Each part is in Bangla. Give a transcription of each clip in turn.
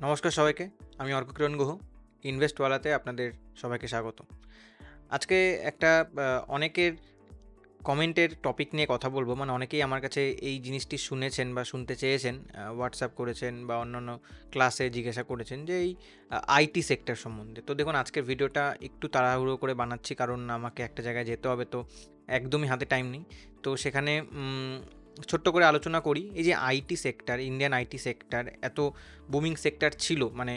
নমস্কার সবাইকে। আমি অর্ক কিরণ গুহ। ইনভেস্টওয়ালাতে আপনাদের সবাইকে স্বাগত। আজকে একটা অনেকের কমেন্টের টপিক নিয়ে কথা বলবো। মানে অনেকেই আমার কাছে এই জিনিসটি শুনেছেন বা শুনতে চেয়েছেন, হোয়াটসঅ্যাপ করেছেন বা অন্যান্য ক্লাসে জিজ্ঞাসা করেছেন যে এই আইটি সেক্টর সম্বন্ধে। তো দেখুন, আজকের ভিডিওটা একটু তাড়াহুড়ো করে বানাচ্ছি, কারণ আমাকে একটা জায়গায় যেতে হবে, তো একদমই হাতে টাইম নেই। তো সেখানে ছোট্ট করে আলোচনা করি। এই যে IT sector, Indian IT sector এত বুমিং সেক্টর ছিল, মানে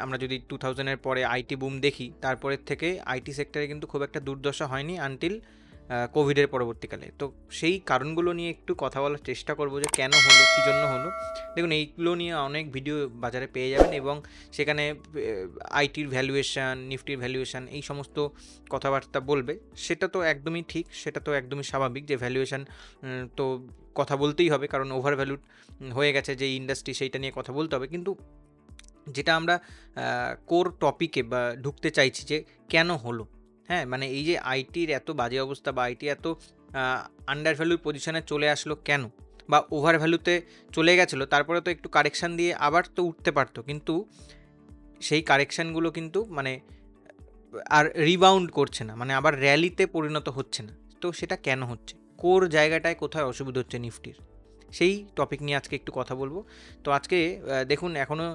আমরা যদি 2000-এর পরে আইটি বুম দেখি, তারপরের থেকে আইটি সেক্টরে কিন্তু খুব একটা দুর্দশা হয়নি আনটিল কোভিডের পরবর্তীকালে। তো সেই কারণগুলো নিয়ে একটু কথা বলার চেষ্টা করব যে কেন হলো, কী জন্য হলো। দেখুন, এইগুলো নিয়ে অনেক ভিডিও বাজারে পেয়ে যাবেন, এবং সেখানে আইটির ভ্যালুয়েশান, নিফটির ভ্যালুয়েশান, এই সমস্ত কথাবার্তা বলবে। সেটা তো একদমই ঠিক, সেটা তো একদমই স্বাভাবিক যে ভ্যালুয়েশান তো কথা বলতেই হবে, কারণ ওভার ভ্যালুড হয়ে গেছে যে ইন্ডাস্ট্রি, সেইটা নিয়ে কথা বলতে হবে। কিন্তু যেটা আমরা কোর টপিকে বা ঢুকতে চাইছি যে কেন হলো, হ্যাঁ, মানে এই যে আইটির এত বাজে অবস্থা বা আইটি এত আন্ডার ভ্যালুর পজিশনে চলে আসলো কেন, বা ওভার ভ্যালুতে চলে গেছিলো, তারপরে তো একটু কারেকশান দিয়ে আবার তো উঠতে পারতো, কিন্তু সেই কারেকশানগুলো কিন্তু মানে আর রিবাউন্ড করছে না, মানে আবার র্যালিতে পরিণত হচ্ছে না। তো সেটা কেন হচ্ছে, কোর জায়গাটায় কোথায় অসুবিধা হচ্ছে নিফটির, সেই টপিক নিয়ে আজকে একটু কথা বলবো। তো আজকে দেখুন, এখনও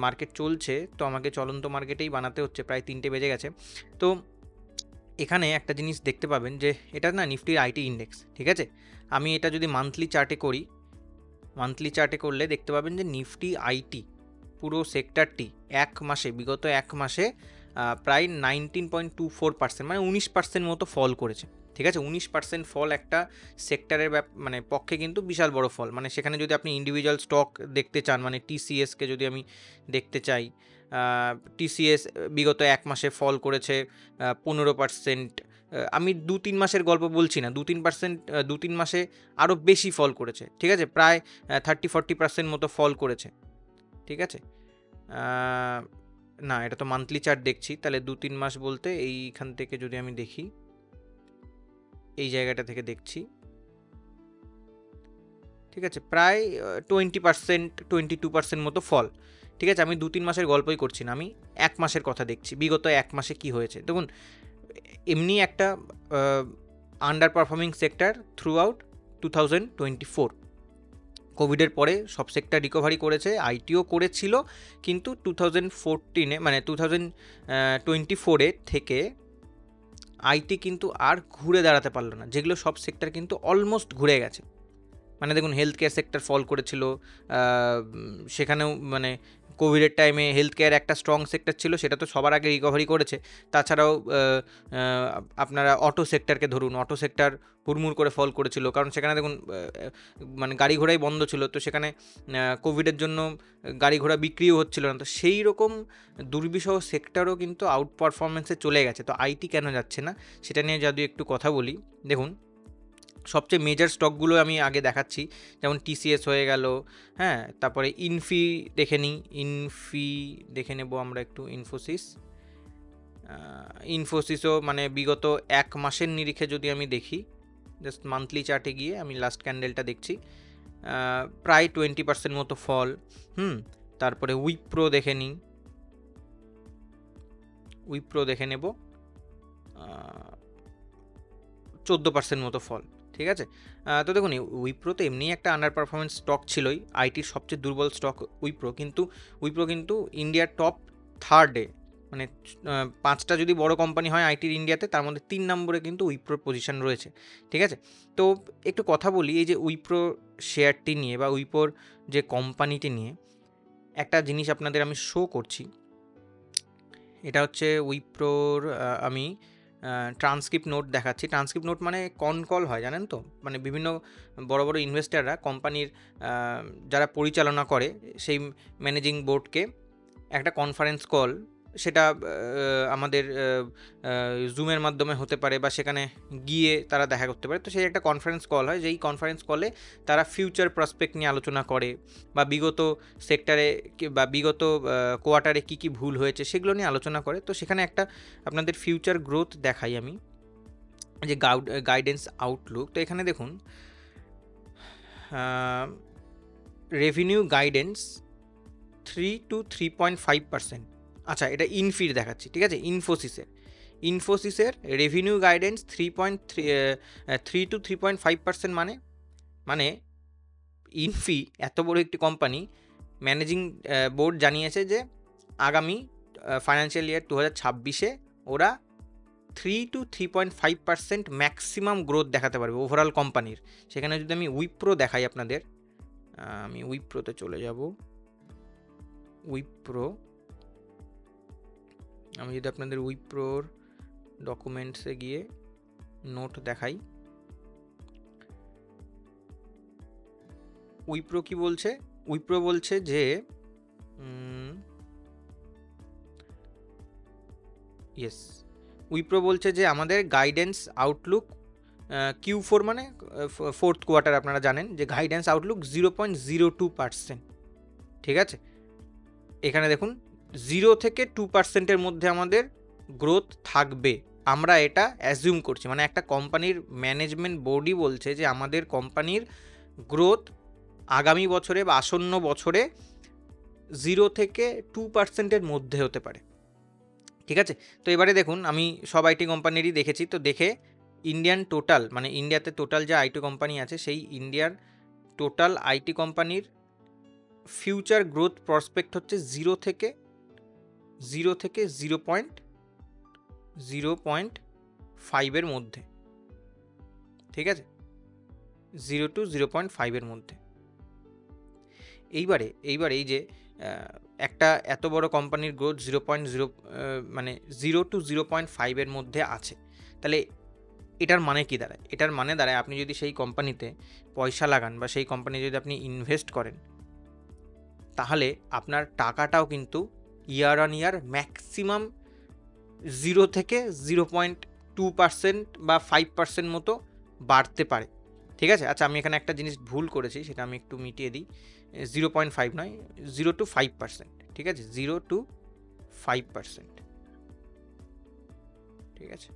মার্কেট চলছে, তো আমাকে চলন্ত মার্কেটেই বানাতে হচ্ছে, প্রায় 3টে বেজে গেছে। তো এখানে একটা জিনিস দেখতে পাবেন যে এটা না নিফটির আইটি ইন্ডেক্স, ঠিক আছে। আমি এটা যদি মান্থলি চার্টে করি, মান্থলি চার্টে করলে দেখতে পাবেন যে নিফটি আইটি পুরো সেক্টরটি বিগত এক মাসে প্রায় 19.24%, মানে 19% মতো ফল করেছে, ঠিক আছে। 19% ফল একটা সেক্টরের মানে পক্ষে কিন্তু বিশাল বড় ফল। মানে সেখানে যদি আপনি ইন্ডিভিজুয়াল স্টক দেখতে চান, মানে টিসিএসকে যদি আমি দেখতে চাই, টিসিএস বিগত এক মাসে ফল করেছে 15%। আমি 2-3 মাসের গল্প বলছি না, 2-3%, 2-3 মাসে আরও বেশি ফল করেছে, ঠিক আছে। প্রায় 30-40% মতো ফল করেছে, ঠিক আছে। না, এটা তো মান্থলি চার্ট দেখছি, তাহলে 2-3 মাস বলতে এইখান থেকে যদি আমি দেখি, এই জায়গাটা থেকে দেখছি, ঠিক আছে, প্রায় 20%, 22% মতো ফল, ঠিক আছে। আমি 2-3 মাসের গল্পই করছি না, আমি এক মাসের কথা দেখছি, বিগত এক মাসে কি হয়েছে। দেখুন, এমনি একটা under performing sector through out 2024, কোভিডের পরে সব সেক্টর রিকভারি করেছে, আইটিও করেছিল, কিন্তু 2014-এ মানে 2024-এ থেকে আইটি কিন্তু আর ঘুরে দাঁড়াতে পারলো না, যেগুলো সব সেক্টর কিন্তু অলমোস্ট ঘুরে গেছে। মানে দেখুন, হেলথ কেয়ার সেক্টর ফল করেছিল, সেখানেও মানে কোভিডের টাইমে হেলথ কেয়ার একটা স্ট্রং সেক্টর ছিল, সেটা তো সবার আগে রিকভারি করেছে। তাছাড়াও আপনারা অটো সেক্টরকে ধরুন, অটো সেক্টর হুড়মুড় করে ফল করেছিল, কারণ সেখানে দেখুন মানে গাড়ি ঘোড়াই বন্ধ ছিল, তো সেখানে কোভিডের জন্য গাড়ি ঘোড়া বিক্রিও হচ্ছিল না। তো সেই রকম দুর্বিষহ সেক্টরও কিন্তু আউট পারফরমেন্সে চলে গেছে। তো আইটি কেন যাচ্ছে না, সেটা নিয়ে যদি একটু কথা বলি, দেখুন সবচেয়ে মেজর স্টকগুলো আমি আগে দেখাচ্ছি, যেমন টিসিএস হয়ে গেল, হ্যাঁ, তারপরে ইনফি দেখে নেব আমরা একটু। ইনফোসিসও মানে বিগত এক মাসের নিরিখে যদি আমি দেখি, জাস্ট মান্থলি চার্টে গিয়ে আমি লাস্ট ক্যান্ডেলটা দেখছি, প্রায় 20% মতো ফল। তারপরে উইপ্রো দেখে নেব, 14% মতো ফল, ঠিক আছে। তো দেখুন, উইপ্রো তো এমনিই একটা আন্ডার পারফরমেন্স স্টক ছিলই, আইটির সবচেয়ে দুর্বল স্টক উইপ্রো, কিন্তু ইন্ডিয়ার টপ থার্ডে, মানে 5টা যদি বড় কোম্পানি হয় আইটির ইন্ডিয়াতে, তার মধ্যে 3 নম্বরে কিন্তু উইপ্রোর পজিশন রয়েছে, ঠিক আছে। তো একটু কথা বলি এই যে উইপ্রো শেয়ারটি নিয়ে বা উইপ্রোর যে কোম্পানিটি নিয়ে, একটা জিনিস আপনাদের আমি শো করছি। এটা হচ্ছে উইপ্রোর, আমি ট্রান্সক্রিপ্ট নোট দেখাচ্ছি। ট্রান্সক্রিপ্ট নোট মানে কল হয়, জানেন তো, মানে বিভিন্ন বড় বড় ইনভেস্টাররা কোম্পানির যারা পরিচালনা করে সেই ম্যানেজিং বোর্ডকে একটা কনফারেন্স কল, সেটা আমাদের জুমের মাধ্যমে হতে পারে বা সেখানে গিয়ে তারা দেখা করতে পারে। তো সেই একটা কনফারেন্স কল হয়, যেই কনফারেন্স কলে তারা ফিউচার প্রসপেক্ট নিয়ে আলোচনা করে, বা বিগত সেক্টরে বা বিগত কোয়ার্টারে কী কী ভুল হয়েছে সেগুলো নিয়ে আলোচনা করে। তো সেখানে একটা আপনাদের ফিউচার গ্রোথ দেখাই আমি, যে গাইডেন্স আউটলুক। তো এখানে দেখুন, রেভিনিউ গাইডেন্স 3 to 3.5%। আচ্ছা, এটা ইনফির দেখাচ্ছি, ঠিক আছে। ইনফোসিসের রেভিনিউ গাইডেন্স 3 to 3.5% মানে ইনফি এত বড় একটি কোম্পানি, ম্যানেজিং বোর্ড জানিয়েছে যে আগামী ফাইন্যান্সিয়াল ইয়ার 2026-এ ওরা 3 to 3.5% ম্যাক্সিমাম গ্রোথ দেখাতে পারবে ওভারঅল কোম্পানির। সেখানে যদি আমি উইপ্রো দেখাই আপনাদের, আমি উইপ্রোতে চলে যাব। আমি যদি আপনাদের উইপ্রোর ডকুমেন্টসে গিয়ে নোট দেখাই, উইপ্রো কি বলছে? উইপ্রো বলছে যে উইপ্রো বলছে যে আমাদের গাইডেন্স আউটলুক Q4 মানে ফোর্থ কোয়ার্টার, আপনারা জানেন যে গাইডেন্স আউটলুক 0.02%, ঠিক আছে। এখানে দেখুন 0 থেকে 2%-এর মধ্যে আমাদের গ্রোথ থাকবে, আমরা এটা অ্যাজিউম করছি। মানে একটা কোম্পানির ম্যানেজমেন্ট বোর্ডই বলছে যে আমাদের কোম্পানির গ্রোথ আগামী বছরে বা আসন্ন বছরে 0 থেকে 2%-এর মধ্যে হতে পারে, ঠিক আছে। তো এবারে দেখুন, আমি সব আইটি কোম্পানিরই দেখেছি, তো দেখে ইন্ডিয়ান টোটাল, মানে ইন্ডিয়াতে টোটাল যে আইটি কোম্পানি আছে সেই ইন্ডিয়ার টোটাল আইটি কোম্পানির ফিউচার গ্রোথ প্রসপেক্ট হচ্ছে 0 থেকে 0.05-এর মধ্যে, ঠিক আছে, 0 to 0.5-এর মধ্যে। এইবারে এই যে একটা এত বড় কোম্পানির গ্রোথ 0.0 মানে 0 to 0.5-এর মধ্যে আছে, তাহলে এটার মানে কি দাঁড়ায়? এটার মানে দাঁড়ায় আপনি যদি সেই কোম্পানিতে পয়সা লাগান বা সেই কোম্পানি যদি আপনি ইনভেস্ট করেন, তাহলে আপনার টাকাটাও কিন্তু ইয়ার অন ইয়ার ম্যাক্সিমাম 0 থেকে 0.2% বা 5% মতো বাড়তে পারে, ঠিক আছে। আচ্ছা, আমি এখানে একটা জিনিস ভুল করেছি, সেটা আমি একটু মিটিয়ে দিই। 0.5 নয়, 0 to 5%, ঠিক আছে, 0 to 5%, ঠিক আছে।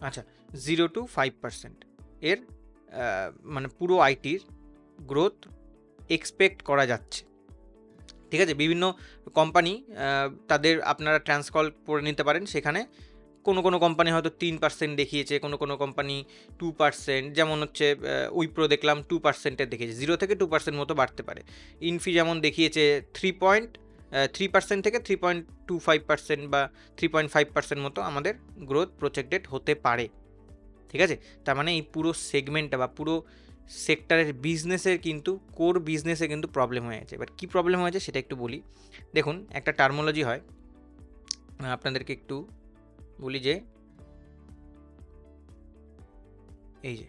আচ্ছা, 0 to 5% এর মানে পুরো আইটির গ্রোথ এক্সপেক্ট করা যাচ্ছে, ঠিক আছে। বিভিন্ন কোম্পানি তাদের আপনারা ট্রান্সকল করে নিতে পারেন, সেখানে কোনো কোম্পানি হয়তো 3% দেখিয়েছে, কোনো কোম্পানি 2%, যেমন হচ্ছে উইপ্রো দেখলাম 2%-এর দেখিয়েছে, 0 থেকে 2% মতো বাড়তে পারে। ইনফি যেমন দেখিয়েছে 3% থেকে 3.25% বা 3.5% মতো আমাদের গ্রোথ প্রজেক্টেড হতে পারে, ঠিক আছে। তার মানে এই পুরো সেগমেন্টটা বা পুরো সেক্টরের বিজনেসের কিন্তু কোর বিজনেসে কিন্তু প্রবলেম হয়ে গেছে। এবার কী প্রবলেম হয়েছে সেটা একটু বলি। দেখুন, একটা টার্মোলজি হয়, আপনাদেরকে একটু বলি যে এই যে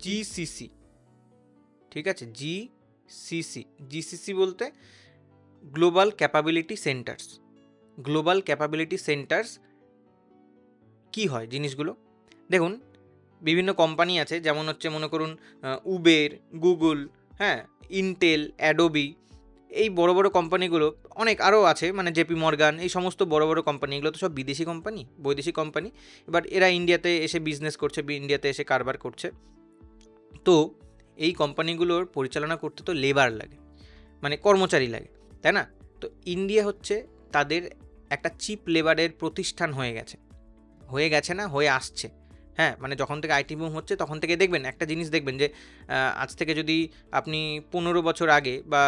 জিসিসি, ঠিক আছে, জিসিসি বলতে গ্লোবাল ক্যাপাবিলিটি সেন্টার্স। কি হয় জিনিসগুলো? দেখুন, বিভিন্ন কোম্পানি আছে, যেমন হচ্ছে মনে করুন উবের, গুগল, হ্যাঁ, ইন্টেল, অ্যাডোবি, এই বড় বড় কোম্পানিগুলো অনেক আরও আছে, মানে জেপি মর্গান, এই সমস্ত বড় বড় কোম্পানি, এগুলো তো সব বিদেশি কোম্পানি, বৈদেশিক কোম্পানি। এবার এরা ইন্ডিয়াতে এসে বিজনেস করছে, ইন্ডিয়াতে এসে কারবার করছে। তো এই কোম্পানিগুলোর পরিচালনা করতে তো লেবার লাগে, মানে কর্মচারী লাগে, তাই না? তো ইন্ডিয়া হচ্ছে তাদের একটা চিপ লেবারের প্রতিষ্ঠান হয়ে গেছে না, হয়ে আসছে। হ্যাঁ, মানে যখন থেকে আইটি বুম হচ্ছে তখন থেকে দেখবেন একটা জিনিস, দেখবেন যে আজ থেকে যদি আপনি 15 বছর আগে বা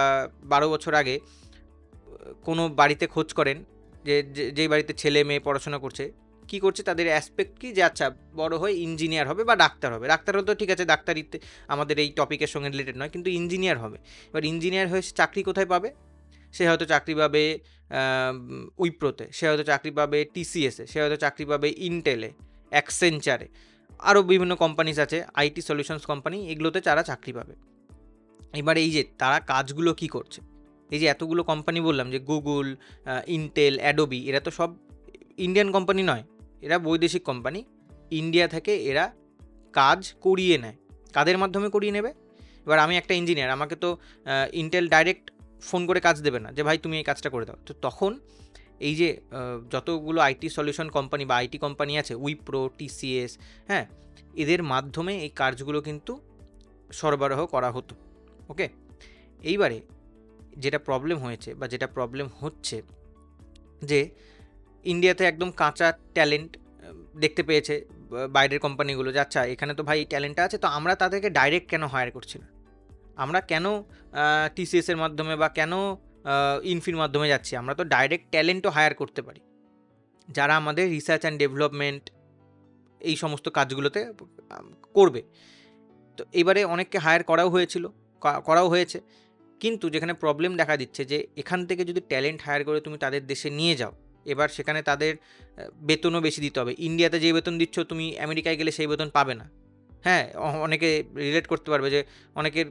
12 বছর আগে কোনো বাড়িতে খোঁজ করেন, যেই বাড়িতে ছেলে মেয়ে পড়াশোনা করছে, কি করছে, তাদের অ্যাসপেক্ট কি, যে আচ্ছা বড় হয়ে ইঞ্জিনিয়ার হবে বা ডাক্তার হবে। ডাক্তার হতো, ঠিক আছে, ডাক্তারিতে আমাদের এই টপিকের সঙ্গে রিলেটেড নয়, কিন্তু ইঞ্জিনিয়ার হবে। এবার ইঞ্জিনিয়ার হয়ে চাকরি কোথায় পাবে? সে হয়তো চাকরি পাবে উইপ্রোতে, সে হয়তো চাকরি পাবে টিসিএসে, সে হয়তো চাকরি পাবে ইন্টেলে, অ্যাকসেঞ্চারে, আরও বিভিন্ন কোম্পানিজ আছে, আইটি সলিউশনস কোম্পানি, এগুলোতে তারা চাকরি পাবে। এবার এই যে তারা কাজগুলো কি করছে, এই যে এতগুলো কোম্পানি বললাম, যে গুগল, ইন্টেল, অ্যাডোবি, এরা তো সব ইন্ডিয়ান কোম্পানি নয়, এরা বৈদেশিক কোম্পানি। ইন্ডিয়া থেকে এরা কাজ করিয়ে নেয়, কাদের মাধ্যমে করিয়ে নেবে? এবার আমি একটা ইঞ্জিনিয়ার, আমাকে তো ইন্টেল ডাইরেক্ট ফোন করে কাজ দেবে না যে ভাই তুমি এই কাজটা করে দাও। তো তখন এই যে যতগুলো আইটি সলিউশন কোম্পানি বা আইটি কোম্পানি আছে, উইপ্রো, টিসিএস, হ্যাঁ, এদের মাধ্যমে এই কাজগুলো কিন্তু সরবরাহ করা হতো। ওকে, এইবারে যেটা প্রবলেম হয়েছে বা যেটা প্রবলেম হচ্ছে যে ইন্ডিয়াতে একদম কাঁচা ট্যালেন্ট দেখতে পেয়েছে বাইরের কোম্পানিগুলো, যে আচ্ছা এখানে তো ভাই ট্যালেন্টটা আছে, তো আমরা তাদেরকে ডাইরেক্ট কেন হায়ার করছি না, আমরা কেন টিসিএসের মাধ্যমে বা কেন ইনফির মাধ্যমে যাচ্ছি, আমরা তো ডাইরেক্ট ট্যালেন্টও হায়ার করতে পারি যারা আমাদের রিসার্চ অ্যান্ড ডেভেলপমেন্ট এই সমস্ত কাজগুলোতে করবে। তো এবারে অনেককে হায়ার করাও হয়েছিল, করাও হয়েছে, কিন্তু যেখানে প্রবলেম দেখা দিচ্ছে যে এখান থেকে যদি ট্যালেন্ট হায়ার করে তুমি তাদের দেশে নিয়ে যাও, এবার সেখানে তাদের বেতনও বেশি দিতে হবে। ইন্ডিয়াতে যে বেতন দিচ্ছ তুমি আমেরিকায় গেলে সেই বেতন পাবে না। হ্যাঁ, অনেকে রিলেট করতে পারবে যে অনেকের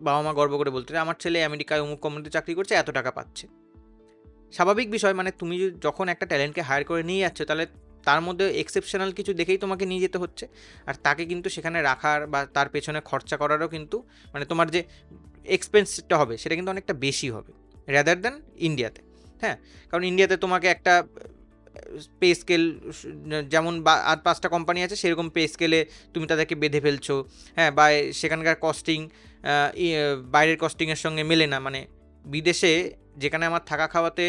বাবা মা গর্ব করে বলতে আমার ছেলে আমেরিকায় অমুক কোম্পানিতে চাকরি করছে, এত টাকা পাচ্ছে। স্বাভাবিক বিষয়, মানে তুমি যখন একটা ট্যালেন্টকে হায়ার করে নিয়ে যাচ্ছ, তাহলে তার মধ্যে এক্সেপশনাল কিছু দেখেই তোমাকে নিয়ে যেতে হচ্ছে, আর তাকে কিন্তু সেখানে রাখার বা তার পেছনে খরচা করারও কিন্তু মানে তোমার যে এক্সপেন্সটা হবে সেটা কিন্তু অনেকটা বেশি হবে র্যাদার দ্যান ইন্ডিয়াতে। হ্যাঁ, কারণ ইন্ডিয়াতে তোমাকে একটা পে স্কেল যেমন বা আর 5টা কোম্পানি আছে সেরকম পে স্কেলে তুমি তাদেরকে বেঁধে ফেলছো। হ্যাঁ, বা সেখানকার কস্টিং বাইরের কস্টিংয়ের সঙ্গে মেলে না। মানে বিদেশে যেখানে আমার থাকা খাওয়াতে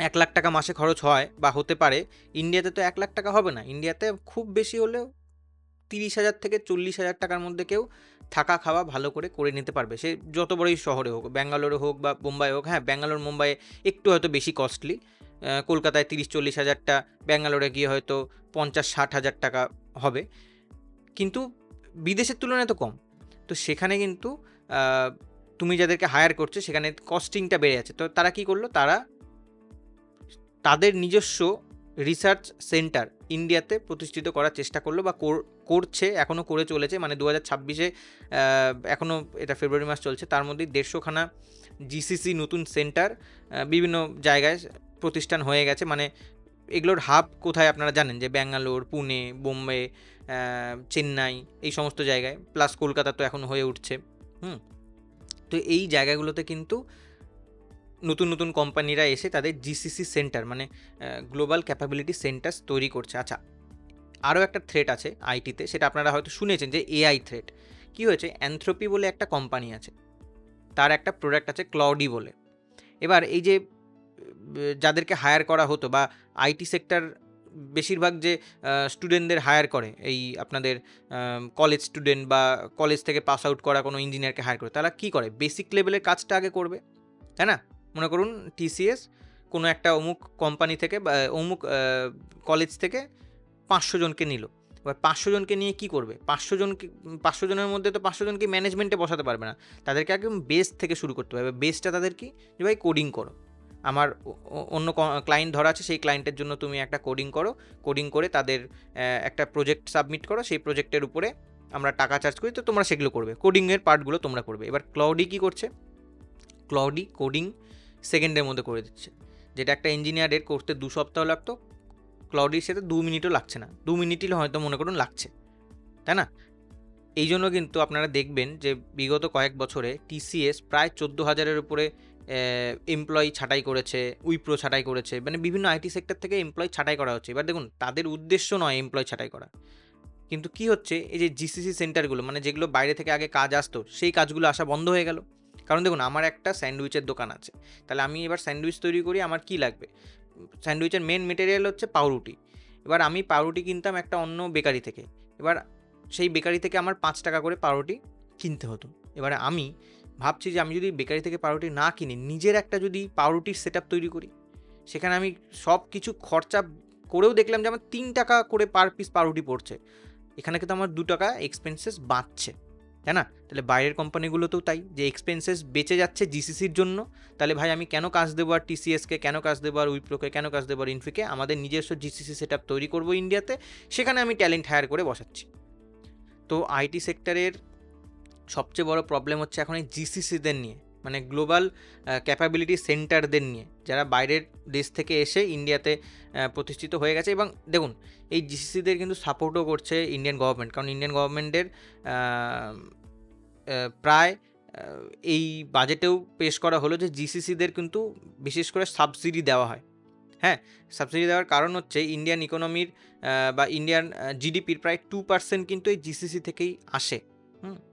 1 লাখ টাকা মাসে খরচ হয় বা হতে পারে, ইন্ডিয়াতে তো 1 লাখ টাকা হবে না। ইন্ডিয়াতে খুব বেশি হলেও 30,000 থেকে 40,000 টাকার মধ্যে কেউ থাকা খাওয়া ভালো করে করে নিতে পারবে, সে যত বড়ই শহরে হোক, ব্যাঙ্গালোরে হোক বা বোম্বাই হোক। হ্যাঁ, ব্যাঙ্গালোর মুম্বাইয়ে একটু হয়তো বেশি কস্টলি, কলকাতায় 30-40 হাজারটা, ব্যাঙ্গালোরে গিয়ে হয়তো 50-60 হাজার টাকা হবে, কিন্তু বিদেশের তুলনায় তো কম। তো সেখানে কিন্তু তুমি যাদেরকে হায়ার করছো সেখানে কস্টিংটা বেড়ে যাচ্ছে। তো তারা কি করলো, তারা তাদের নিজস্ব রিসার্চ সেন্টার ইন্ডিয়াতে প্রতিষ্ঠিত করার চেষ্টা করলো বা করছে, এখনও করে চলেছে। মানে 2026-এ এখনও এটা ফেব্রুয়ারি মাস চলছে, তার মধ্যে 150খানা জিসিসি নতুন সেন্টার বিভিন্ন জায়গায় প্রতিষ্ঠান হয়ে গেছে। মানে এগুলোর হাব কোথায় আপনারা জানেন যে ব্যাঙ্গালোর, পুনে, বোম্বে, চেন্নাই, এই সমস্ত জায়গায়, প্লাস কলকাতা তো এখন হয়ে উঠছে। তো এই জায়গাগুলোতে কিন্তু নতুন নতুন কোম্পানিরা এসে তাদের জিসিসি সেন্টার মানে গ্লোবাল ক্যাপাবিলিটি সেন্টার্স তৈরি করছে। আচ্ছা, আরও একটা থ্রেট আছে আইটিতে, সেটা আপনারা হয়তো শুনেছেন যে এআই থ্রেট। কি হয়েছে, অ্যানথ্রোপি বলে একটা কোম্পানি আছে, তার একটা প্রোডাক্ট আছে ক্লডি বলে। এবার এই যে যাদেরকে হায়ার করা হতো বা আইটি সেক্টর বেশিরভাগ যে স্টুডেন্টদের হায়ার করে, এই আপনাদের কলেজ স্টুডেন্ট বা কলেজ থেকে পাস আউট করা কোনো ইঞ্জিনিয়ারকে হায়ার করে, তারা কী করে, বেসিক লেভেলের কাজটা আগে করবে, তাই না? মনে করুন টিসিএস কোনো একটা অমুক কোম্পানি থেকে বা অমুক কলেজ থেকে 500 জনকে নিল। এবার 500 জনকে নিয়ে কি করবে, 500 জনের মধ্যে তো 500 জনকে ম্যানেজমেন্টে বসাতে পারবে না, তাদেরকে একদম বেস থেকে শুরু করতে হবে। বেসটা তাদের কি, যে ভাই কোডিং করো, আমার অন্য ক্লায়েন্ট ধরা আছে, সেই ক্লায়েন্টের জন্য তুমি একটা কোডিং করো, কোডিং করে তাদের একটা প্রজেক্ট সাবমিট করো, সেই প্রজেক্টের উপরে আমরা টাকা চার্জ করি, তো তোমরা সেগুলো করবে, কোডিংয়ের পার্টগুলো তোমরা করবে। এবার ক্লাউডি কী করছে, ক্লাউডি কোডিং সেকেন্ডের মধ্যে করে দিচ্ছে, যেটা একটা ইঞ্জিনিয়ারের করতে 2 সপ্তাহ লাগতো, ক্লাউডির সাথে 2 মিনিটও লাগছে না, 2 মিনিটই হয়তো মনে করুন লাগছে, তাই না? এই জন্য কিন্তু আপনারা দেখবেন যে বিগত কয়েক বছরে টিসিএস প্রায় 14,000-এর উপরে এমপ্লয়ি ছাঁটাই করেছে, উইপ্রো ছাঁটাই করেছে, মানে বিভিন্ন আইটি সেক্টর থেকে এমপ্লয়ি ছাঁটাই করা হচ্ছে। এবার দেখুন, তাদের উদ্দেশ্য নয় এমপ্লয়ি ছাঁটাই করা, কিন্তু কি হচ্ছে, এই যে জিসিসি সেন্টারগুলো, মানে যেগুলো বাইরে থেকে আগে কাজ আসতো, সেই কাজগুলো আসা বন্ধ হয়ে গেল। কারণ দেখুন, আমার একটা স্যান্ডউইচের দোকান আছে, তাহলে আমি এবার স্যান্ডউইচ তৈরি করি, আমার কি লাগবে, স্যান্ডউইচের মেন মেটেরিয়াল হচ্ছে পাউরুটি। এবার আমি পাউরুটি কিনতাম একটা অন্য বেকারি থেকে, এবার সেই বেকারি থেকে আমার 5 টাকা করে পাউরুটি কিনতে হতো। এবারে আমি ভাবছি যে আমি যদি বেকারি থেকে পাউরুটি না কিনে নিজের একটা যদি পাউরুটির সেট আপ তৈরি করি, সেখানে আমি সব কিছু খরচা করেও দেখলাম যে আমার 3 টাকা করে পার পিস পাউরুটি পড়ছে, এখানে কিন্তু আমার 2 টাকা এক্সপেন্সেস বাঁচছে, তাই না? তাহলে বাইরের কোম্পানিগুলোতেও তাই, যে এক্সপেন্সেস বেঁচে যাচ্ছে জিসিসির জন্য, তাহলে ভাই আমি কেন কাজ দেবো আর টিসিএসকে, কেন কাজ দেবো আর উইপ্রোকে, কেন কাজ দেবো আর ইনফিকে, আমাদের নিজস্ব জিসিসি সেট আপ তৈরি করবো ইন্ডিয়াতে, সেখানে আমি ট্যালেন্ট হায়ার করে বসাচ্ছি। তো আইটি সেক্টরের সবচেয়ে বড় প্রবলেম হচ্ছে এখন এই জিসিসিদের নিয়ে, মানে গ্লোবাল ক্যাপাবিলিটি সেন্টারদের নিয়ে, যারা বাইরের দেশ থেকে এসে ইন্ডিয়াতে প্রতিষ্ঠিত হয়ে গেছে। এবং দেখুন, এই জিসিসিদের কিন্তু সাপোর্টও করছে ইন্ডিয়ান গভর্নমেন্ট, কারণ ইন্ডিয়ান গভর্নমেন্টের প্রায় এই বাজেটেও পেশ করা হলো যে জিসিসিদের কিন্তু বিশেষ করে সাবসিডি দেওয়া হয়। হ্যাঁ, সাবসিডি দেওয়ার কারণ হচ্ছে ইন্ডিয়ান ইকোনমির বা ইন্ডিয়ান জিডিপির প্রায় 2% কিন্তু এই জিসিসি থেকেই আসে।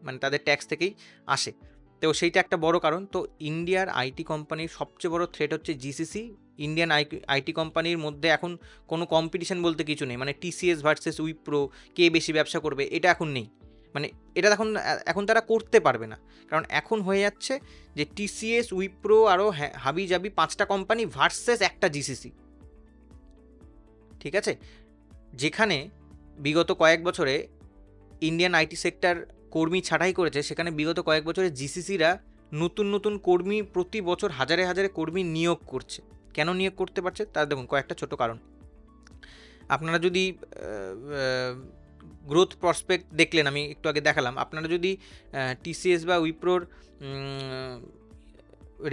মানে তাদের ট্যাক্স থেকেই আসে। তো সেইটা একটা বড় কারণ। তো ইন্ডিয়ার আইটি কোম্পানির সবচেয়ে বড় থ্রেট হচ্ছে জিসিসি। ইন্ডিয়ান আইটি কোম্পানির মধ্যে এখন কোনো কম্পিটিশন বলতে কিছু নেই। মানে টিসিএস ভার্সেস উইপ্রো, কে বেশি ব্যবসা করবে, এটা এখন নেই। মানে এটা এখন তারা করতে পারবে না, কারণ এখন হয়ে যাচ্ছে যে টিসিএস, উইপ্রো আরও হাবি জাবি 5টা কোম্পানি ভার্সেস একটা জিসিসি। ঠিক আছে, যেখানে বিগত কয়েক বছরে ইন্ডিয়ান আইটি সেক্টর কর্মী ছাঁটাই করেছে, সেখানে বিগত কয়েক বছরে জিসিসিরা নতুন নতুন কর্মী প্রতি বছর হাজারে হাজারে কর্মী নিয়োগ করছে। কেন নিয়োগ করতে পারছে তার দেখুন কয়েকটা ছোট কারণ। আপনারা যদি গ্রোথ প্রসপেক্ট দেখলেন, আমি একটু আগে দেখালাম, আপনারা যদি টিসিএস বা উইপ্রোর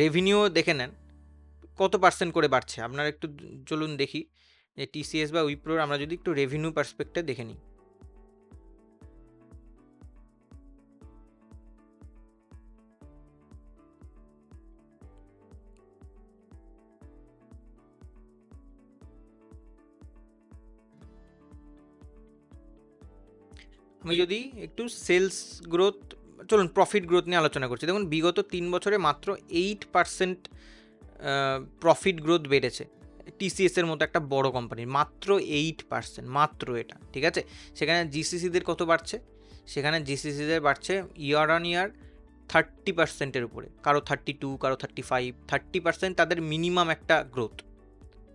রেভিনিউ দেখে নেন কত পার্সেন্ট করে বাড়ছে, আপনারা একটু চলুন দেখি যে টিসিএস বা উইপ্রোর আমরা যদি একটু রেভিনিউ পার্সপেক্টে দেখে নিই। আমি যদি একটু সেলস গ্রোথ, চলুন প্রফিট গ্রোথ নিয়ে আলোচনা করছি। দেখুন বিগত 3 বছরে মাত্র 8% প্রফিট গ্রোথ বেড়েছে টিসিএসের মতো একটা বড় কোম্পানির, মাত্র 8%, মাত্র এটা। ঠিক আছে, সেখানে জিসিসিদের কত বাড়ছে? সেখানে জিসিসিদের বাড়ছে ইয়ার অন ইয়ার 30%-এর উপরে, কারো 32, কারো 35, 30% তাদের মিনিমাম একটা গ্রোথ।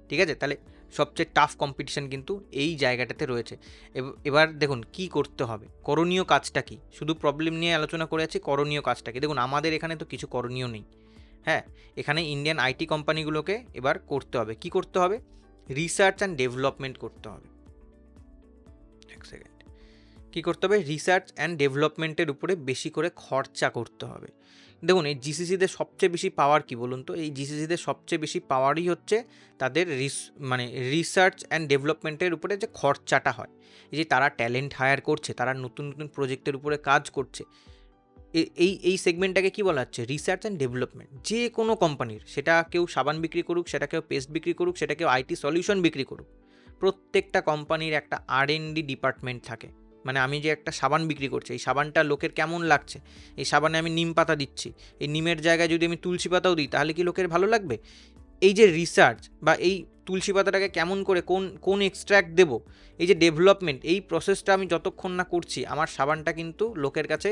ঠিক আছে, তাহলে সবচেয়ে টাফ কম্পিটিশন কিন্তু এই জায়গাটাতে রয়েছে। এবার দেখুন কি করতে হবে, করণীয় কাজটা কি। শুধু প্রবলেম নিয়ে আলোচনা করে আছি, করণীয় কাজটা কি? দেখুন আমাদের এখানে তো কিছু করণীয় নেই। হ্যাঁ, এখানে ইন্ডিয়ান আইটি কোম্পানিগুলোকে এবার করতে হবে, কি করতে হবে? রিসার্চ অ্যান্ড ডেভেলপমেন্ট করতে হবে। এক সেকেন্ড, কী করতে হবে? রিসার্চ অ্যান্ড ডেভেলপমেন্টের উপরে বেশি করে খরচা করতে হবে। দেখুন এই জিসিসিদের সবচেয়ে বেশি পাওয়ার কি বলুন তো? এই জিসিসিদের সবচেয়ে বেশি পাওয়ারই হচ্ছে তাদের মানে রিসার্চ অ্যান্ড ডেভেলপমেন্টের উপরে যে খরচাটা হয়। এই যে তারা ট্যালেন্ট হায়ার করছে, তারা নতুন নতুন প্রজেক্টের উপরে কাজ করছে, এই সেগমেন্টটাকে কি বলা হচ্ছে? Research and development. যে কোনো কোম্পানির, সেটা কেউ সাবান বিক্রি করুক, সেটা কেউ পেস্ট বিক্রি করুক, সেটা কেউ আইটি সলিউশন বিক্রি করুক, প্রত্যেকটা কোম্পানির একটা R&D ডিপার্টমেন্ট থাকে। মানে আমি যে একটা সাবান বিক্রি করছি, এই সাবানটা লোকের কেমন লাগছে, এই সাবানে আমি নিম পাতা দিচ্ছি, এই নিমের জায়গায় যদি আমি তুলসী পাতাও দিই তাহলে কি লোকের ভালো লাগবে? এই যে রিসার্চ বা এই তুলসী পাতাটাকে কেমন করে কোন এক্সট্র্যাক্ট দেব, এই যে ডেভেলপমেন্ট, এই প্রসেসটা আমি যতক্ষণ না করছি আমার সাবানটা কিন্তু লোকের কাছে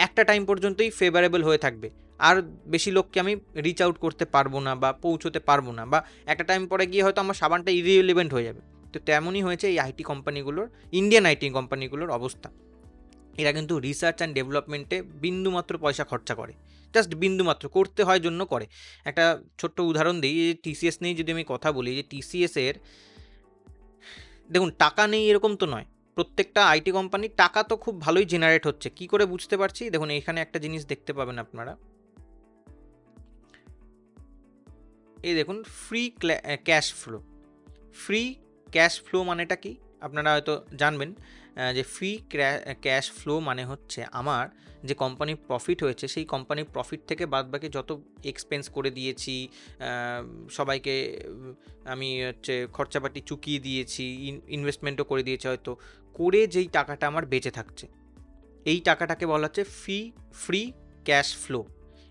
একটা টাইম পর্যন্তই ফেভারেবল হয়ে থাকবে। আর বেশি লোককে আমি রিচ আউট করতে পারবো না বা পৌঁছতে পারবো না, বা একটা টাইম পরে গিয়ে হয়তো আমার সাবানটা ইরিলেভেন্ট হয়ে যাবে। তো তেমনই হয়েছে এই আইটি কোম্পানিগুলোর, ইন্ডিয়ান আইটি কোম্পানিগুলোর অবস্থা। এরা কিন্তু রিসার্চ অ্যান্ড ডেভেলপমেন্টে বিন্দুমাত্র পয়সা খরচা করে, জাস্ট বিন্দুমাত্র, করতে হয় জন্য করে। একটা ছোট্ট উদাহরণ দিই, যে টিসিএস নিয়ে যদি আমি কথা বলি, যে টিসিএসের দেখুন টাকা নেই এরকম তো নয়, প্রত্যেকটা আইটি কোম্পানির টাকা তো খুব ভালোই জেনারেট হচ্ছে। কি করে বুঝতে পারছি? দেখুন এখানে একটা জিনিস দেখতে পাবেন আপনারা, এই দেখুন free cash flow. Free cash flow মানেটা কি আপনারা হয়তো জানবেন, যে ফ্রি ক্যাশ ফ্লো মানে হচ্ছে আমার যে কোম্পানির প্রফিট হয়েছে, সেই কোম্পানির প্রফিট থেকে বাদবাকি যত এক্সপেন্স করে দিয়েছি, সবাইকে আমি হচ্ছে খরচাপাতি চুকিয়ে দিয়েছি, ইনভেস্টমেন্টও করে দিয়েছি হয়তো, করে যেই টাকাটা আমার বেঁচে থাকছে, এই টাকাটাকে বলা হচ্ছে ফ্রি ক্যাশ ফ্লো।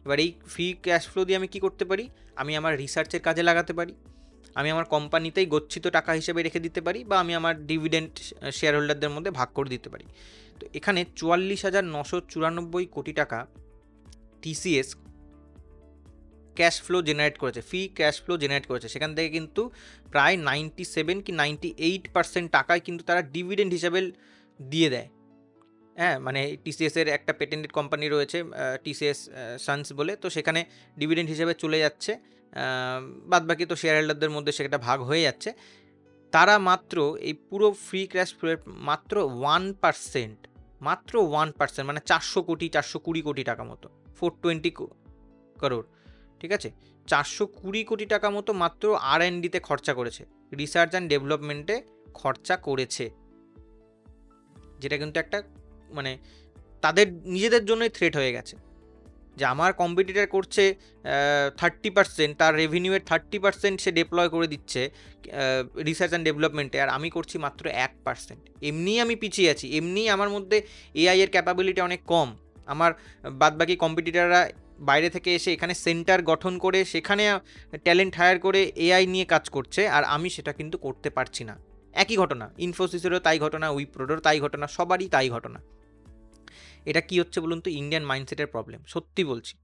এবার এই ফ্রি ক্যাশ ফ্লো দিয়ে আমি কি করতে পারি? আমি আমার রিসার্চের কাজে লাগাতে পারি, আমি আমার কোম্পানিতেই গচ্ছিত টাকা হিসেবে রেখে দিতে পারি, বা আমি আমার ডিভিডেন্ড শেয়ার হোল্ডারদের মধ্যে ভাগ করে দিতে পারি। তো এখানে 44,994 কোটি টাকা টিসিএস ক্যাশ ফ্লো জেনারেট করেছে, ফ্রি ক্যাশ ফ্লো জেনারেট করেছে। সেখান থেকে কিন্তু প্রায় 97 কি 98% টাকায় কিন্তু তারা ডিভিডেন্ড হিসাবে দিয়ে দেয়। হ্যাঁ, মানে টিসিএসের একটা পেটেন্টেড কোম্পানি রয়েছে টিসিএস সানস বলে, তো সেখানে ডিভিডেন্ড হিসেবে চলে যাচ্ছে, বাদবাকি তো শেয়ার হোল্ডারদের মধ্যে সেটা ভাগ হয়ে যাচ্ছে। তারা মাত্র এই পুরো ফ্রি ক্যাশ ফ্লোর মাত্র 1%, মাত্র 1%, মানে 420 কোটি টাকা মতো, 420 করোড়, ঠিক আছে, 420 কোটি টাকা মতো মাত্র R&Dতে খরচা করেছে, রিসার্চ অ্যান্ড ডেভেলপমেন্টে খরচা করেছে, যেটা কিন্তু একটা মানে তাদের নিজেদের জন্যই থ্রেট হয়ে গেছে যে আমার কম্পিটিটার করছে 30%, তার রেভিনিউয়ের 30% সে ডিপ্লয় করে দিচ্ছে রিসার্চ অ্যান্ড ডেভেলপমেন্টে, আর আমি করছি মাত্র 1%। এমনিই আমি পিছিয়ে আছি, এমনিই আমার মধ্যে এআই এর ক্যাপাবিলিটি অনেক কম। আমার বাদবাকি কম্পিটিটাররা বাইরে থেকে এসে এখানে সেন্টার গঠন করে সেখানে ট্যালেন্ট হায়ার করে এআই নিয়ে কাজ করছে, আর আমি সেটা কিন্তু করতে পারছি না। একই ঘটনা, ইনফোসিসেরও তাই ঘটনা, উইপ্রোরও তাই ঘটনা, সবারই তাই ঘটনা। এটা কি হচ্ছে বলুন তো? ইন্ডিয়ান মাইন্ডসেটের প্রবলেম, সত্যি বলছি,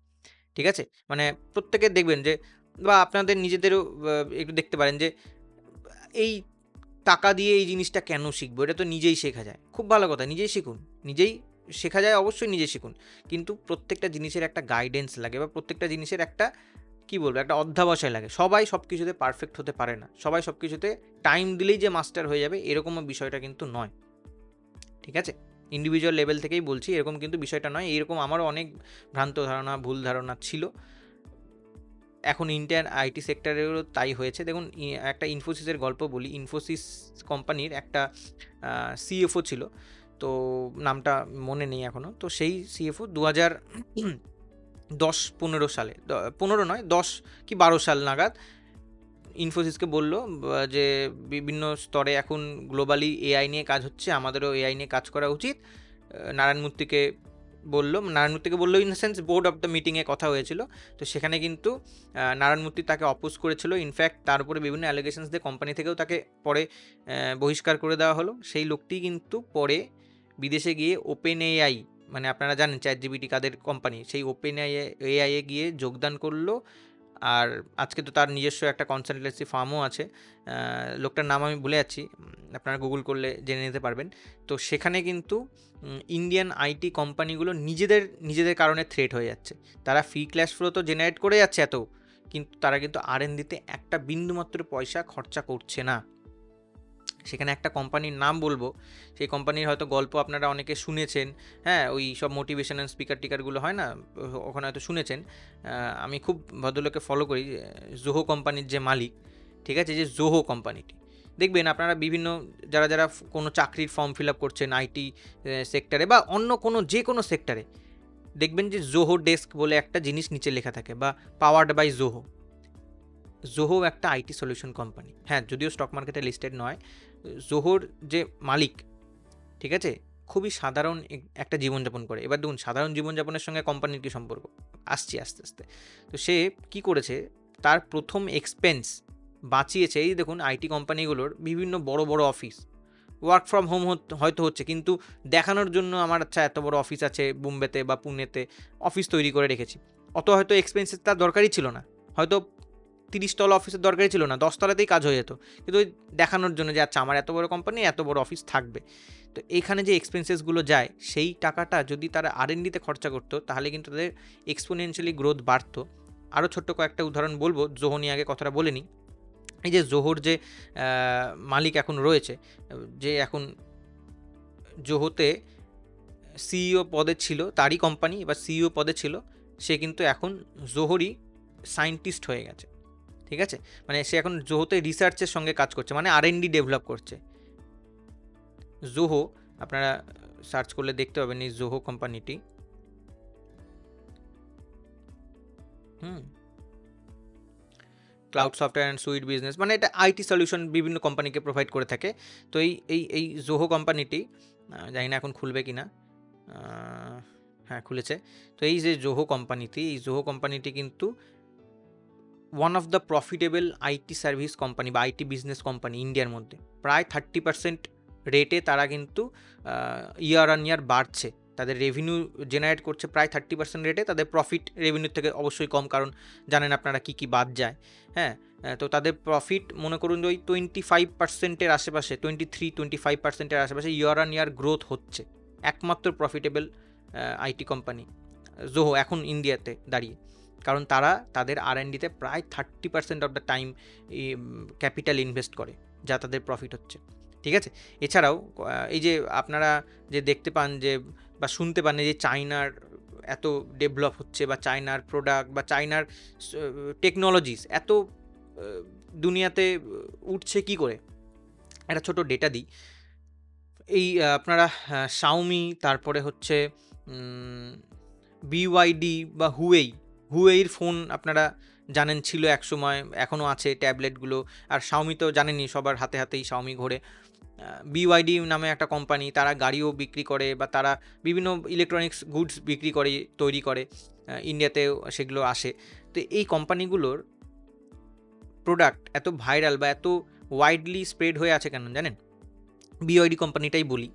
ঠিক আছে? মানে প্রত্যেকের দেখবেন যে, বা আপনাদের নিজেদেরও একটু দেখতে পারেন যে এই টাকা দিয়ে এই জিনিসটা কেন শিখবো, এটা তো নিজেই শেখা যায়। খুব ভালো কথা, নিজেই শিখুন, নিজেই শেখা যায়, অবশ্যই নিজে শিখুন, কিন্তু প্রত্যেকটা জিনিসের একটা গাইডেন্স লাগে, বা প্রত্যেকটা জিনিসের একটা কি বলবো, একটা অধ্যাবসায় লাগে। সবাই সব কিছুতে পারফেক্ট হতে পারে না, সবাই সব কিছুতে টাইম দিলেই যে মাস্টার হয়ে যাবে এরকমও বিষয়টা কিন্তু নয়, ঠিক আছে? ইন্ডিভিজুয়াল লেভেল থেকেই বলছি, এরকম কিন্তু বিষয়টা নয়। এরকম আমারও অনেক ভ্রান্ত ধারণা, ভুল ধারণা ছিল। এখন ইন্ডিয়ান আইটি সেক্টরেরও তাই হয়েছে। দেখুন, একটা ইনফোসিসের গল্প বলি। ইনফোসিস কোম্পানির একটা সিএফও ছিল, তো নামটা মনে নেই এখনও। তো সেই সিএফও 2010-15 সালে, 15 নয় 10 কি 12 সাল নাগাদ ইনফোসিসকে বলল যে বিভিন্ন স্তরে এখন গ্লোবালি এআই নিয়ে কাজ হচ্ছে, আমাদেরও এআই নিয়ে কাজ করা উচিত। নারায়ণ মূর্তিকে বললো in the sense board of the মিটিংয়ে কথা হয়েছিল। তো সেখানে কিন্তু নারায়ণ মূর্তি তাকে অপোজ করেছিল। ইনফ্যাক্ট তার উপরে বিভিন্ন অ্যালিগেশনস দিয়ে কোম্পানি থেকেও তাকে পরে বহিষ্কার করে দেওয়া হলো। সেই লোকটি কিন্তু পরে বিদেশে গিয়ে ওপেন এআই, মানে আপনারা জানেন চ্যাটজিপিটি কাদের কোম্পানি, সেই ওপেন এআইয়ে গিয়ে যোগদান করলো। আর আজকে তো তার নিজস্ব একটা কনসালটেন্সি ফার্মও আছে। লোকটার নাম আমি ভুলে যাচ্ছি, আপনারা গুগল করলে জেনে নিতে পারবেন। তো সেখানে কিন্তু ইন্ডিয়ান আইটি কোম্পানিগুলো নিজেদের কারণে থ্রেট হয়ে যাচ্ছে। তারা ফ্রি ক্যাশ ফ্লো তো জেনারেট করে যাচ্ছে এত, কিন্তু তারা কিন্তু R&Dতে একটা বিন্দুমাত্র পয়সা খরচা করছে না। সেখানে একটা কোম্পানির নাম বলবো, সেই কোম্পানির হয়তো গল্প আপনারা অনেকে শুনেছেন, হ্যাঁ, ওই সব মোটিভেশনাল স্পিকার টিকারগুলো হয় না, ওখানে হয়তো শুনেছেন। আমি খুব ভদ্রলোককে ফলো করি, জোহো কোম্পানির যে মালিক, ঠিক আছে, যে জোহো কোম্পানিটি, দেখবেন আপনারা বিভিন্ন যারা কোনো চাকরির ফর্ম ফিল আপ করছেন আইটি সেক্টরে বা অন্য যে কোনো সেক্টরে, দেখবেন যে জোহো ডেস্ক বলে একটা জিনিস নিচে লেখা থাকে, বা পাওয়ার্ড বাই জোহো। জোহো একটা আইটি সলিউশন কোম্পানি, হ্যাঁ, যদিও স্টক মার্কেটে লিস্টেড নয়। জোহোর যে মালিক, ঠিক আছে, খুবই সাধারণ একটা জীবনযাপন করে। এবার দেখুন, সাধারণ জীবনযাপনের সঙ্গে কোম্পানির কী সম্পর্ক, আসছি আস্তে আস্তে। তো সে কি করেছে, তার প্রথম এক্সপেন্স বাঁচিয়েছে। এই দেখুন, আইটি কোম্পানিগুলোর বিভিন্ন বড় বড় অফিস, ওয়ার্ক ফ্রম হোম হয়তো হচ্ছে, কিন্তু দেখানোর জন্য আমার আচ্ছা এত বড় অফিস আছে বোম্বেতে বা পুনেতে, অফিস তৈরি করে রেখেছি। অত হয়তো এক্সপেন্সেস তার দরকারই ছিল না, হয়তো 30 তলা অফিসের দরকারই ছিল না, 10 তলাতেই কাজ হয়ে যেত, কিন্তু ওই দেখানোর জন্য যে আচ্ছা আমার এত বড় কোম্পানি, এত বড় অফিস থাকবে। তো এইখানে যে এক্সপেন্সেসগুলো যায়, সেই টাকাটা যদি তারা R&Dতে খরচা করতো, তাহলে কিন্তু তাদের এক্সপোনেনশিয়ালি গ্রোথ বাড়তো। আরও ছোট্ট কয়েকটা উদাহরণ বলবো, জোহো নিয়ে আগে কথাটা বলে নিই। এই যে জোহোর যে মালিক এখন রয়েছে, যে এখন জোহোতে সিইও পদে ছিল, তারই কোম্পানি এবার সিইও পদে ছিল, সে কিন্তু এখন জোহোরই সায়েন্টিস্ট হয়ে গেছে, ঠিক আছে? মানে সে এখন জোহোতে রিসার্চের সঙ্গে কাজ করছে, মানে R&D ডেভেলপ করছে। জোহো আপনারা সার্চ করলে দেখতে পাবেন এই জোহো কোম্পানিটি। Cloud software and sweet business, মানে এটা আইটি সলিউশন বিভিন্ন কোম্পানিকে প্রোভাইড করে থাকে। তো এই জোহো কোম্পানিটি, জানি না এখন খুলবে কি না, হ্যাঁ খুলেছে। তো এই যে জোহো কোম্পানিটি কিন্তু one of the profitable IT service company বা আইটি বিজনেস কোম্পানি ইন্ডিয়ার মধ্যে। প্রায় 30% রেটে তারা কিন্তু ইয়ার অন ইয়ার বাড়ছে, তাদের রেভিনিউ জেনারেট করছে প্রায় 30% রেটে। তাদের প্রফিট রেভিনিউর থেকে অবশ্যই কম, কারণ জানেন আপনারা কী বাদ যায়, হ্যাঁ। তো তাদের প্রফিট মনে করুন যে ওই 25%-এর আশেপাশে, 23-25%-এর আশেপাশে ইয়ার অন ইয়ার গ্রোথ হচ্ছে। একমাত্র প্রফিটেবল আইটি কোম্পানি জোহো এখন ইন্ডিয়াতে দাঁড়িয়ে, কারণ তারা তাদের R&Dতে প্রায় 30% of the time capital invest করে, যা তাদের প্রফিট হচ্ছে, ঠিক আছে। এছাড়াও এই যে আপনারা যে দেখতে পান যে বা শুনতে পান যে চায়নার এত ডেভেলপ হচ্ছে, বা চায়নার প্রোডাক্ট বা চায়নার টেকনোলজিস এত দুনিয়াতে উঠছে কি করে। একটা ছোট ডেটা দিই। এই আপনারা শাওমি, তারপরে হচ্ছে বিওয়াইডি বা হুয়েইর ফোন আপনারা জানেন ছিল একসময়, এখনও আছে ট্যাবলেটগুলো। আর শাওমি তো জানেনই, সবার হাতে হাতেই শাওমি ঘোরে। বিওয়াইডি নামে একটা কোম্পানি, তারা গাড়িও বিক্রি করে বা তারা বিভিন্ন ইলেকট্রনিক্স গুডস বিক্রি করে, তৈরি করে, ইন্ডিয়াতেও সেগুলো আসে। তো এই কোম্পানিগুলোর প্রোডাক্ট এত ভাইরাল বা এত ওয়াইডলি স্প্রেড হয়ে আছে কেন জানেন? বিওয়াইডি কোম্পানিটাই বলি।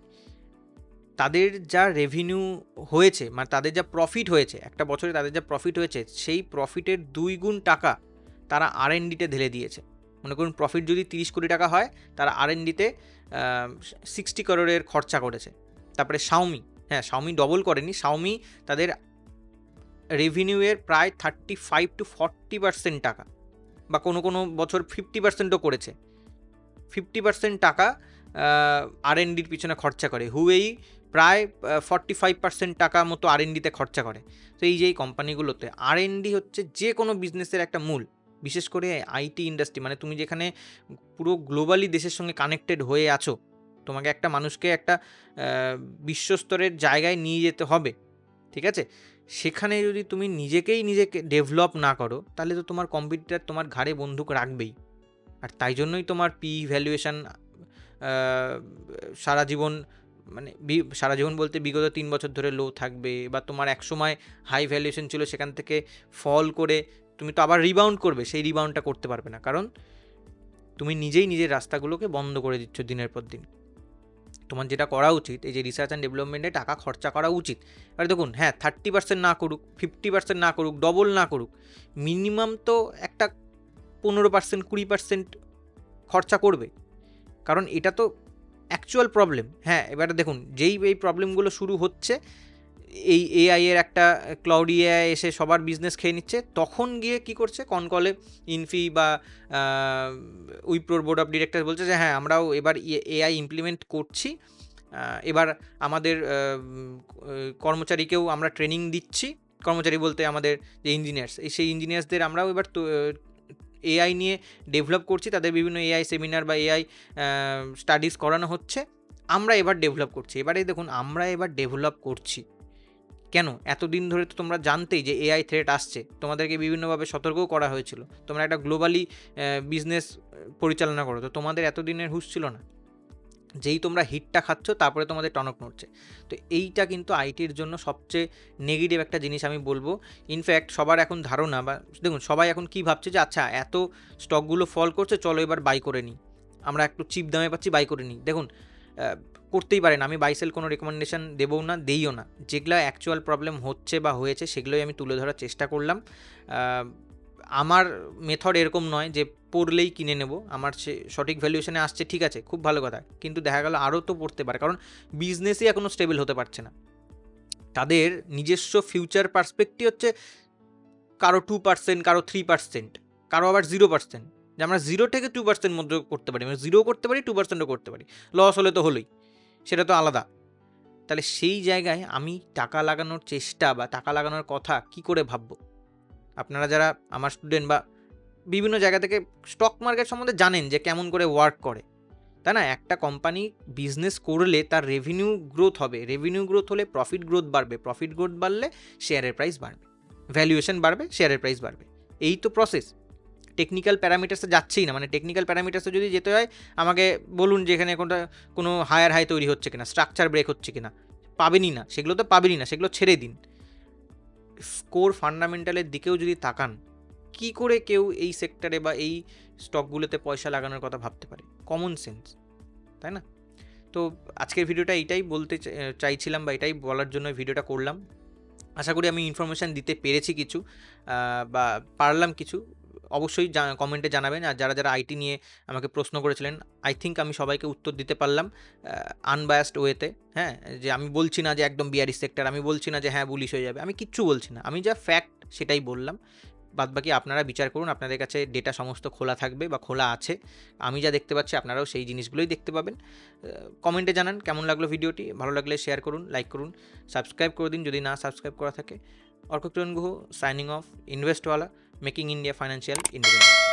তাদের যা রেভিনিউ হয়েছে, মানে তাদের যা প্রফিট হয়েছে, একটা বছরে তাদের যা প্রফিট হয়েছে, সেই প্রফিটের 2 গুণ টাকা তারা R&Dতে ঢেলে দিয়েছে। মনে করুন প্রফিট যদি 30 কোটি টাকা হয়, তারা R&Dতে 60 করোড়ের খরচা করেছে। তারপরে শাওমি, হ্যাঁ শাওমি ডবল করেনি, শাওমি তাদের রেভিনিউয়ের প্রায় 35-40% টাকা, বা কোনো কোনো বছর 50%ও করেছে, 50% টাকা R&Dর পিছনে খরচা করে। হুয়েই প্রায় 45% টাকা মতো R&Dতে খরচা করে। তো এই যে এই কোম্পানিগুলোতে R&D হচ্ছে যে কোনো বিজনেসের একটা মূল, বিশেষ করে আইটি ইন্ডাস্ট্রি, মানে তুমি যেখানে পুরো গ্লোবালি দেশের সঙ্গে কানেক্টেড হয়ে আছো, তোমাকে একটা মানুষকে একটা বিশ্বস্তরের জায়গায় নিয়ে যেতে হবে, ঠিক আছে? সেখানে যদি তুমি নিজেকে ডেভেলপ না করো, তাহলে তো তোমার কম্পিটিটর তোমার ঘাড়ে বন্দুক রাখবেই। আর তাই জন্যই তোমার ভ্যালুয়েশন সারা জীবন, মানে সারা জীবন বলতে বিগত 3 বছর ধরে লো থাকবে, বা তোমার এক সময় হাই ভ্যালুয়েশন ছিল, সেখান থেকে ফল করে তুমি তো আবার রিবাউন্ড করবে, সেই রিবাউন্ডটা করতে পারবে না, কারণ তুমি নিজেই নিজের রাস্তাগুলোকে বন্ধ করে দিচ্ছ দিনের পর দিন। তোমার যেটা করা উচিত, এই যে রিসার্চ অ্যান্ড ডেভেলপমেন্টে টাকা খরচা করা উচিত। এবার দেখুন, হ্যাঁ 30% না করুক, 50% না করুক, ডবল না করুক, মিনিমাম তো একটা 15%, 20% খরচা করবে, কারণ এটা তো অ্যাকচুয়াল প্রবলেম। হ্যাঁ, এবারে দেখুন, যেই এই প্রবলেমগুলো শুরু হচ্ছে, এই এআই এর একটা ক্লাউড এআই এসে সবার বিজনেস খেয়ে নিচ্ছে, তখন গিয়ে কি করছে, কনকলে ইনফি বা উইপ্রোর বোর্ড অফ ডিরেক্টর বলছে যে হ্যাঁ আমরাও এবার এআই ইমপ্লিমেন্ট করছি, এবার আমাদের কর্মচারীকেও আমরা ট্রেনিং দিচ্ছি। কর্মচারী বলতে আমাদের যে ইঞ্জিনিয়ার্স, সেই ইঞ্জিনিয়ার্সদের আমরাও এবার এআই নিয়ে ডেভেলপ করছি, তাদের বিভিন্ন এআই সেমিনার বা এআই স্টাডিজ করানো হচ্ছে, আমরা এবার ডেভেলপ করছি। এবারে দেখুন, আমরা এবার ডেভেলপ করছি কেন? এতদিন ধরে তো তোমরা জানতেই যে এআই থ্রেট আসছে, তোমাদেরকে বিভিন্নভাবে সতর্কও করা হয়েছিল, তোমরা একটা গ্লোবালি বিজনেস পরিচালনা করো, তো তোমাদের এতদিনের হুঁশ ছিল না। যেই তোমরা হিটটা খাচ্ছ, তারপরে তোমাদের টনক নড়ছে। তো এইটা কিন্তু আইটির জন্য সবচেয়ে নেগেটিভ একটা জিনিস আমি বলবো। ইনফ্যাক্ট সবার এখন ধারণা, বা দেখুন সবাই এখন কি ভাবছে যে আচ্ছা এত স্টকগুলো ফল করছে, চলো এবার বাই করে নিই, আমরা একটু চিপ দামে পাচ্ছি, বাই করে নিই। দেখুন, করতেই পারেন, আমি বাই সেল কোনো রেকমেন্ডেশন দেবও না, দেইও না। যেগুলো অ্যাকচুয়াল প্রবলেম হচ্ছে বা হয়েছে, সেগুলোই আমি তুলে ধরার চেষ্টা করলাম। আমার মেথড এরকম নয় যে পড়লেই কিনে নেব, আমার সে সঠিক ভ্যালুয়েশনে আসছে, ঠিক আছে, খুব ভালো কথা, কিন্তু দেখা গেল আরও তো পড়তে পারে, কারণ বিজনেসই এখনও স্টেবল হতে পারছে না। তাদের নিজস্ব ফিউচার পার্সপেক্টিভ হচ্ছে কারো 2%, কারো 3%, কারো আবার 0%, যে আমরা 0 থেকে 2% মধ্যে করতে পারি, মানে 0 করতে পারি, 2%ও করতে পারি, লস হলে তো হলোই, সেটা তো আলাদা। তাহলে সেই জায়গায় আমি টাকা লাগানোর চেষ্টা বা টাকা লাগানোর কথা কি করে ভাববো? আপনারা যারা আমার স্টুডেন্ট বা বিভিন্ন জায়গা থেকে স্টক মার্কেট সম্বন্ধে জানেন যে কেমন করে ওয়ার্ক করে, তাই না? একটা কোম্পানি বিজনেস করলে তার রেভিনিউ গ্রোথ হবে, রেভিনিউ গ্রোথ হলে প্রফিট গ্রোথ বাড়বে, প্রফিট গ্রোথ বাড়লে শেয়ারের প্রাইস বাড়বে, ভ্যালুয়েশন বাড়বে, শেয়ারের প্রাইস বাড়বে। এই তো প্রসেস। টেকনিক্যাল প্যারামিটার্সে যাচ্ছেই না, মানে টেকনিক্যাল প্যারামিটার্সে যদি যেতে হয়, আমাকে বলুন যে এখানে কোনো হায়ার হাই তৈরি হচ্ছে কিনা, স্ট্রাকচার ব্রেক হচ্ছে কিনা, পাবেনই না, সেগুলো তো পাবেনই না, সেগুলো ছেড়ে দিন। কোর ফান্ডামেন্টালের দিকেও যদি তাকান, কি করে কেউ এই সেক্টরে বা এই স্টকগুলোতে পয়সা লাগানোর কথা ভাবতে পারে? কমন সেন্স, তাই না? তো আজকের ভিডিওটা এইটাই বলতে চাইছিলাম, বা এটাই বলার জন্য ভিডিওটা করলাম। আশা করি আমি ইনফরমেশান দিতে পেরেছি কিছু, বা পারলাম কিছু। অবশ্যই কমেন্টে জানাবেন। আর যারা যারা আইটি নিয়ে আমাকে প্রশ্ন করেছিলেন, আই থিঙ্ক আমি সবাইকে উত্তর দিতে পারলাম আনবায়াসড ওয়েতে। হ্যাঁ, যে আমি বলছি না যে একদম বিয়ারিশ সেক্টর, আমি বলছি না যে হ্যাঁ বুলিশ হয়ে যাবে, আমি কিচ্ছু বলছি না, আমি যা ফ্যাক্ট সেটাই বললাম। বাদবাকি আপনারা বিচার করুন, আপনাদের কাছে ডেটা সমস্ত খোলা থাকবে বা খোলা আছে, আমি যা দেখতে পাচ্ছি আপনারাও সেই জিনিসগুলোই দেখতে পাবেন। কমেন্টে জানান কেমন লাগলো ভিডিওটি, ভালো লাগলে শেয়ার করুন, লাইক করুন, সাবস্ক্রাইব করে দিন যদি না সাবস্ক্রাইব করা থাকে। Arka Kiran Guha signing off, Investwala, making India financial independent.